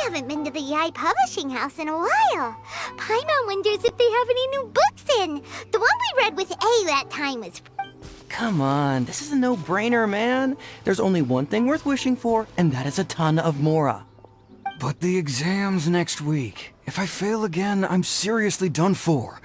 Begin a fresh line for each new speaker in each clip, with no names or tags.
haven't been to the Yai Publishing House in a while. Paimon wonders if they have any new books in. The one we read with A that time was...
Come on, this is a no-brainer, man. There's only one thing worth wishing for, and that is a ton of Mora.
But the exam's next week. If I fail again, I'm seriously done for.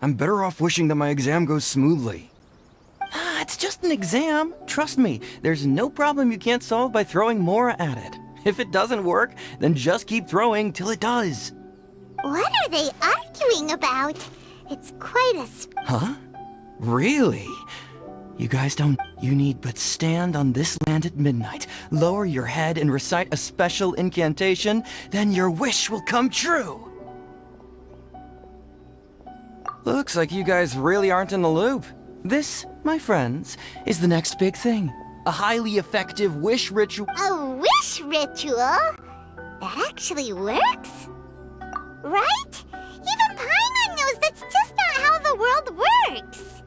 I'm better off wishing that my exam goes smoothly.
It's just an exam. Trust me, there's no problem you can't solve by throwing Mora at it. If it doesn't work, then just keep throwing till it does.
What are they arguing about? It's quite a...
Huh? Really? You guys don't... You need but stand on this land at midnight, lower your head and recite a special incantation, then your wish will come true. Looks like you guys really aren't in the loop. This, my friends, is the next big thing. A highly effective wish ritual.
A wish ritual? That actually works? Right? Even Paimon knows that's just not how the world works.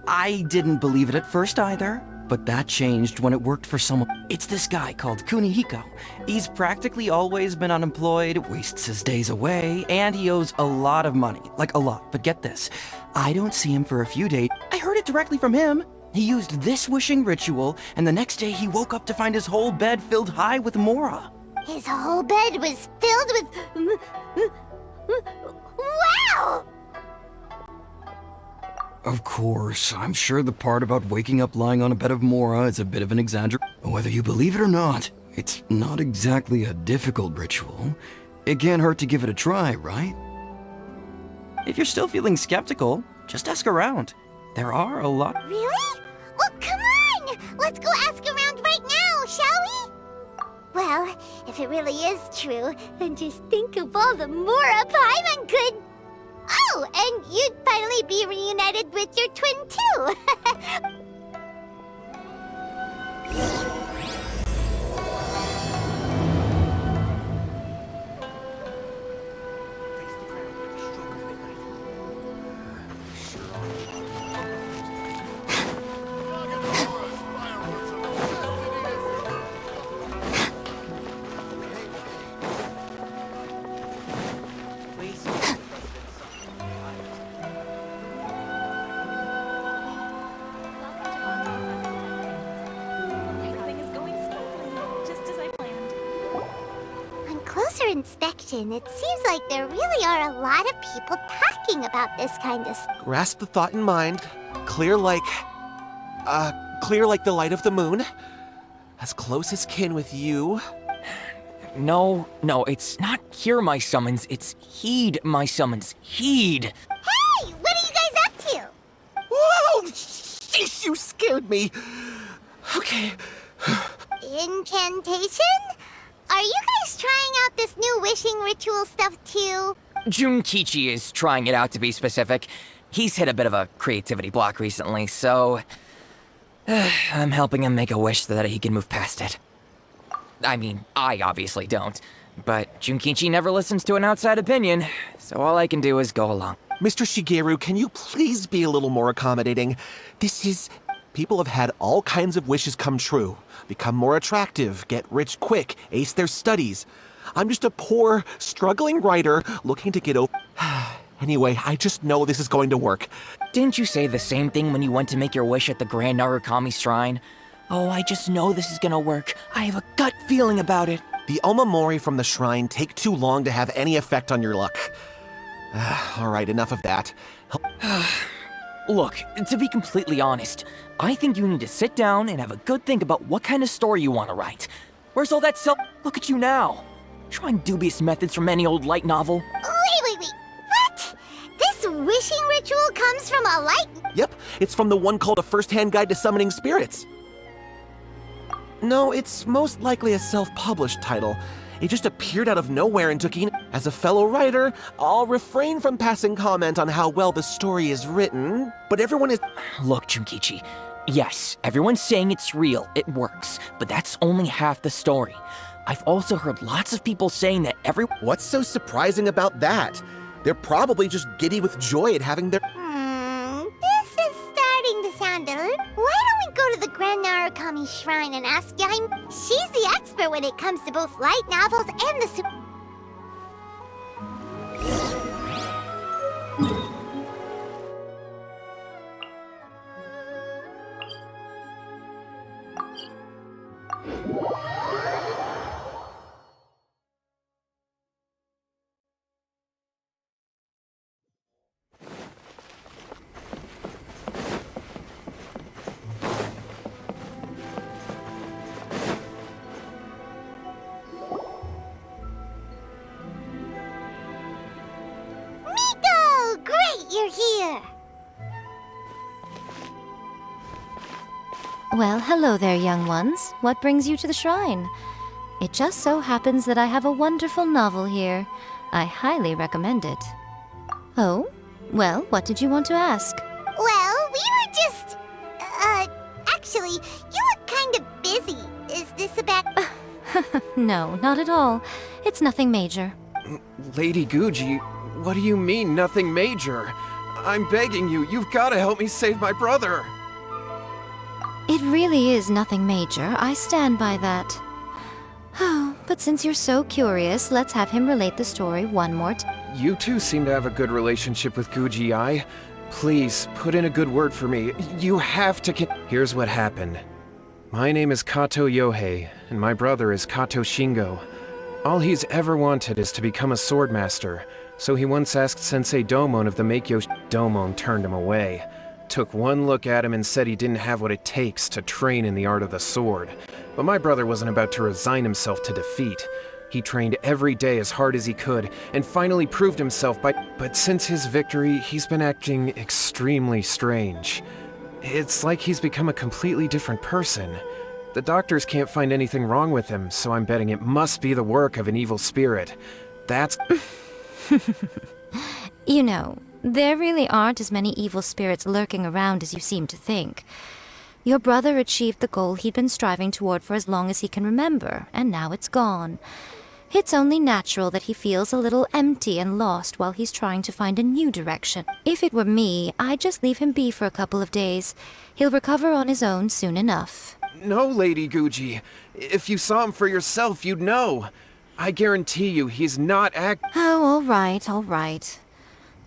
I didn't believe it at first either, but that changed when it worked for someone. It's this guy called Kunihiko. He's practically always been unemployed, wastes his days away, and he owes a lot of money. Like a lot, but get this. I don't see him for a few days. I heard it directly from him. He used this wishing ritual, and the next day he woke up to find his whole bed filled high with Mora.
His whole bed was filled with... Wow!
Of course, I'm sure the part about waking up lying on a bed of Mora is a bit of an exaggeration. Whether you believe it or not, it's not exactly a difficult ritual. It can't hurt to give it a try, right?
If you're still feeling skeptical, just ask around. There are a lot.
Really? Well, come on! Let's go ask around right now, shall we? Well, if it really is true, then just think of all the Mora Paimon could... Oh, and you'd finally be reunited with your twin, too! Inspection, it seems like there really are a lot of people talking about this kind of stuff.
Grasp the thought in mind. Clear like the light of the moon. As close as kin with you.
No, it's not hear my summons, it's heed my summons. Heed!
Hey! What are you guys up to?
Whoa! Sheesh, you scared me! Okay.
Incantation? Are you guys trying out this new wishing ritual stuff too?
Junkichi is trying it out, to be specific. He's hit a bit of a creativity block recently, so... I'm helping him make a wish so that he can move past it. I mean, I obviously don't. But Junkichi never listens to an outside opinion, so all I can do is go along.
Mr. Shigeru, can you please be a little more accommodating? People have had all kinds of wishes come true. Become more attractive, get rich quick, ace their studies. I'm just a poor, struggling writer looking to get over... Anyway, I just know this is going to work.
Didn't you say the same thing when you went to make your wish at the Grand Narukami Shrine? Oh, I just know this is gonna work. I have a gut feeling about it.
The omamori from the shrine take too long to have any effect on your luck. Alright, enough of that.
Look, to be completely honest, I think you need to sit down and have a good think about what kind of story you want to write. Where's all that self- Look at you now! Trying dubious methods from any old light novel.
Wait. What? This wishing ritual comes from a light...
Yep, it's from the one called A First-Hand Guide to Summoning Spirits. No, it's most likely a self-published title. It just appeared out of nowhere and took in. As a fellow writer, I'll refrain from passing comment on how well the story is written, but everyone is...
Look, Junkichi, yes, everyone's saying it's real, it works, but that's only half the story. I've also heard lots of people saying that
What's so surprising about that? They're probably just giddy with joy at having their...
This is starting to sound a little... Why don't we go to the Grand Narukami Shrine and ask Yaim. She's the expert when it comes to both light novels and the Miko! Great, you're here!
Well, hello there, young ones. What brings you to the shrine? It just so happens that I have a wonderful novel here. I highly recommend it. Oh? Well, what did you want to ask?
Well, we were just... actually, you look kind of busy. Is this about...
No, not at all. It's nothing major.
Lady Guji, what do you mean, nothing major? I'm begging you, you've got to help me save my brother.
It really is nothing major. I stand by that. Oh, but since you're so curious, let's have him relate the story one more time.
You two seem to have a good relationship with Guji-ai. Please, put in a good word for me. You have to Here's what happened. My name is Kato Yohei, and my brother is Kato Shingo. All he's ever wanted is to become a swordmaster, so he once asked Sensei Domon of the Meikyo. Domon turned him away. Took one look at him and said he didn't have what it takes to train in the art of the sword. But my brother wasn't about to resign himself to defeat. He trained every day as hard as he could, and finally proved himself But since his victory, he's been acting extremely strange. It's like he's become a completely different person. The doctors can't find anything wrong with him, so I'm betting it must be the work of an evil spirit. That's...
You know, there really aren't as many evil spirits lurking around as you seem to think. Your brother achieved the goal he'd been striving toward for as long as he can remember, and now it's gone. It's only natural that he feels a little empty and lost while he's trying to find a new direction. If it were me, I'd just leave him be for a couple of days. He'll recover on his own soon enough.
No, Lady Guji. If you saw him for yourself, you'd know. I guarantee you, he's not
Oh, all right.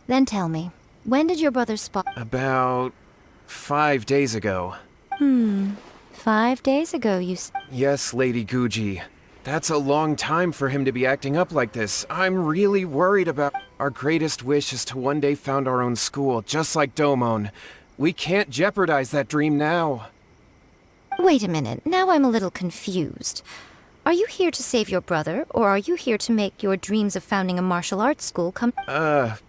Then tell me, when did your brother spot...
About 5 days ago.
5 days ago, you
Yes, Lady Guji. That's a long time for him to be acting up like this. I'm really worried about... Our greatest wish is to one day found our own school, just like Domon. We can't jeopardize that dream now.
Wait a minute, now I'm a little confused. Are you here to save your brother, or are you here to make your dreams of founding a martial arts school come...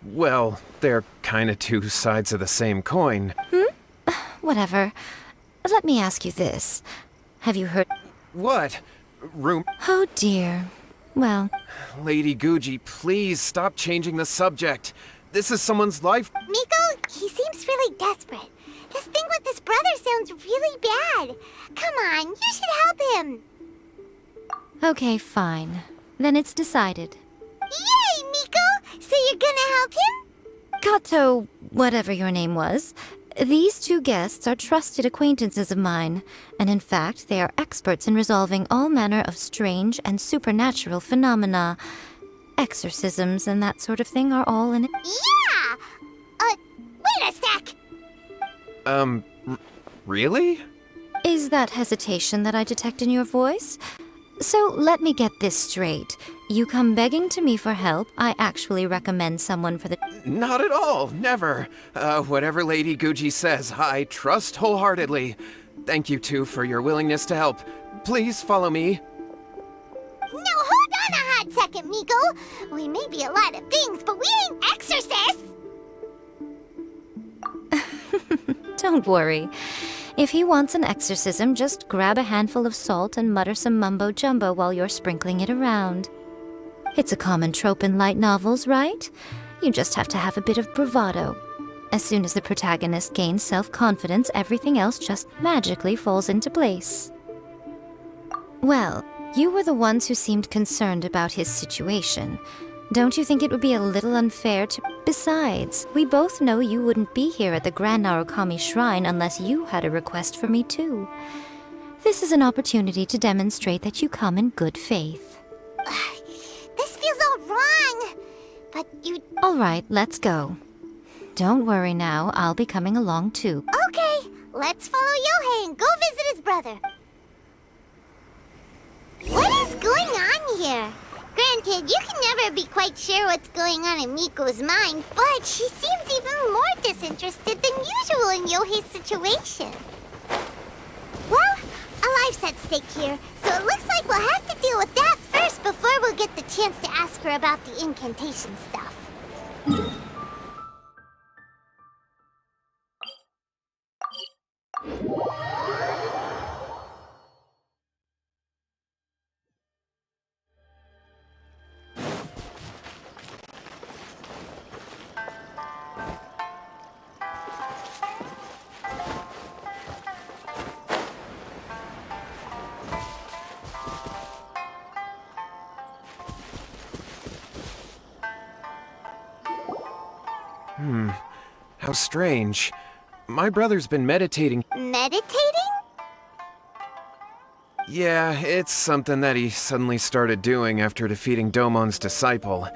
Well, they're kinda two sides of the same coin.
Whatever. Let me ask you this. Have you heard...
What?
Oh dear. Well...
Lady Guji, please stop changing the subject. This is someone's life...
Miko, he seems really desperate. His thing with his brother sounds really bad. Come on, you should help him.
Okay, fine. Then it's decided.
Yay, Miko! So you're gonna help him?
Kato, whatever your name was, these two guests are trusted acquaintances of mine, and in fact, they are experts in resolving all manner of strange and supernatural phenomena. Exorcisms and that sort of thing are all in it.
Yeah! Wait a sec!
Really?
Is that hesitation that I detect in your voice? So let me get this straight. You come begging to me for help, I actually recommend someone for the...
Not at all, never. Whatever Lady Guji says, I trust wholeheartedly. Thank you two for your willingness to help. Please follow me.
Now hold on a hot second, Miko. We may be a lot of things, but we ain't exorcists!
Don't worry. If he wants an exorcism, just grab a handful of salt and mutter some mumbo-jumbo while you're sprinkling it around. It's a common trope in light novels, right? You just have to have a bit of bravado. As soon as the protagonist gains self-confidence, everything else just magically falls into place. Well, you were the ones who seemed concerned about his situation. Don't you think it would be a little unfair to... Besides, we both know you wouldn't be here at the Grand Narukami Shrine unless you had a request for me too. This is an opportunity to demonstrate that you come in good faith.
This feels all wrong. But you...
All right, let's go. Don't worry now, I'll be coming along too.
Okay, let's follow Yohei and go visit his brother. What is going on here? Granted, you can never be quite sure what's going on in Miko's mind, but she seems even more disinterested than usual in Yohei's situation. Well, a life's at stake here, so it looks like we'll have to deal with that first before we'll get the chance to ask her about the incantation stuff.
How strange. My brother's been meditating.
Meditating?
Yeah, it's something that he suddenly started doing after defeating Domon's disciple.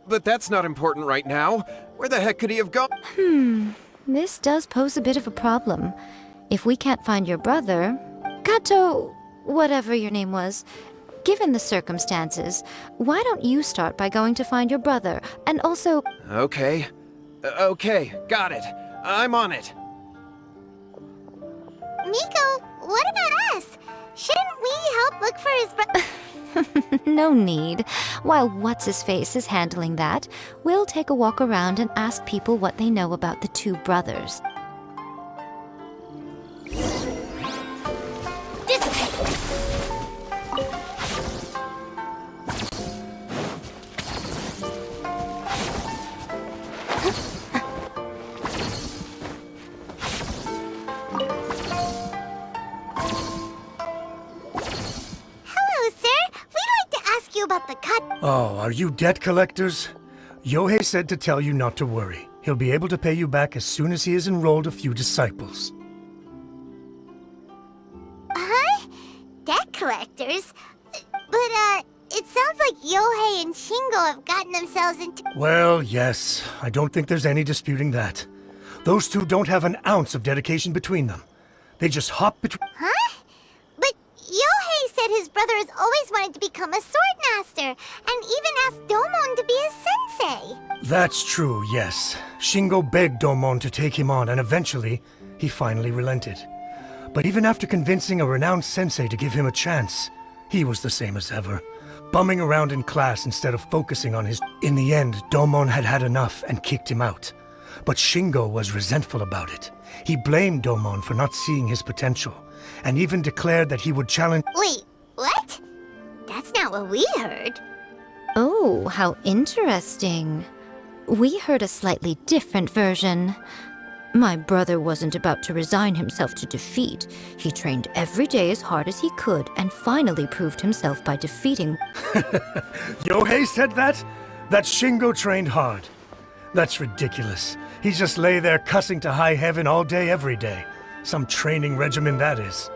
But that's not important right now. Where the heck could he have gone?
This does pose a bit of a problem. If we can't find your brother... Kato, whatever your name was, given the circumstances, why don't you start by going to find your brother? And also...
Okay. Okay, got it. I'm on it.
Miko, what about us? Shouldn't we help look for his brother?
No need. While What's-His-Face is handling that, we'll take a walk around and ask people what they know about the two brothers.
About the cut.
Oh, are you debt collectors? Yohei said to tell you not to worry. He'll be able to pay you back as soon as he has enrolled a few disciples.
Huh? Debt collectors? But, it sounds like Yohei and Shingo have gotten themselves into...
Well, yes. I don't think there's any disputing that. Those two don't have an ounce of dedication between them. They just hop between...
Huh? But Yohei said his brother has always wanted to become a sword master, and even asked Domon to be his sensei.
That's true, yes. Shingo begged Domon to take him on, and eventually, he finally relented. But even after convincing a renowned sensei to give him a chance, he was the same as ever, bumming around in class instead of focusing on his... In the end, Domon had had enough and kicked him out. But Shingo was resentful about it. He blamed Domon for not seeing his potential, and even declared that he would challenge...
Wait, what? That's not what we heard.
Oh, how interesting. We heard a slightly different version. My brother wasn't about to resign himself to defeat. He trained every day as hard as he could and finally proved himself by defeating...
Yohei said that? That Shingo trained hard. That's ridiculous. He just lay there cussing to high heaven all day every day. Some training regimen that is.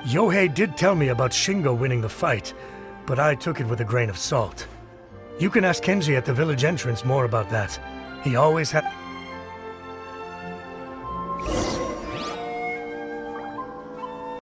Yohei did tell me about Shingo winning the fight, but I took it with a grain of salt. You can ask Kenji at the village entrance more about that. He always had...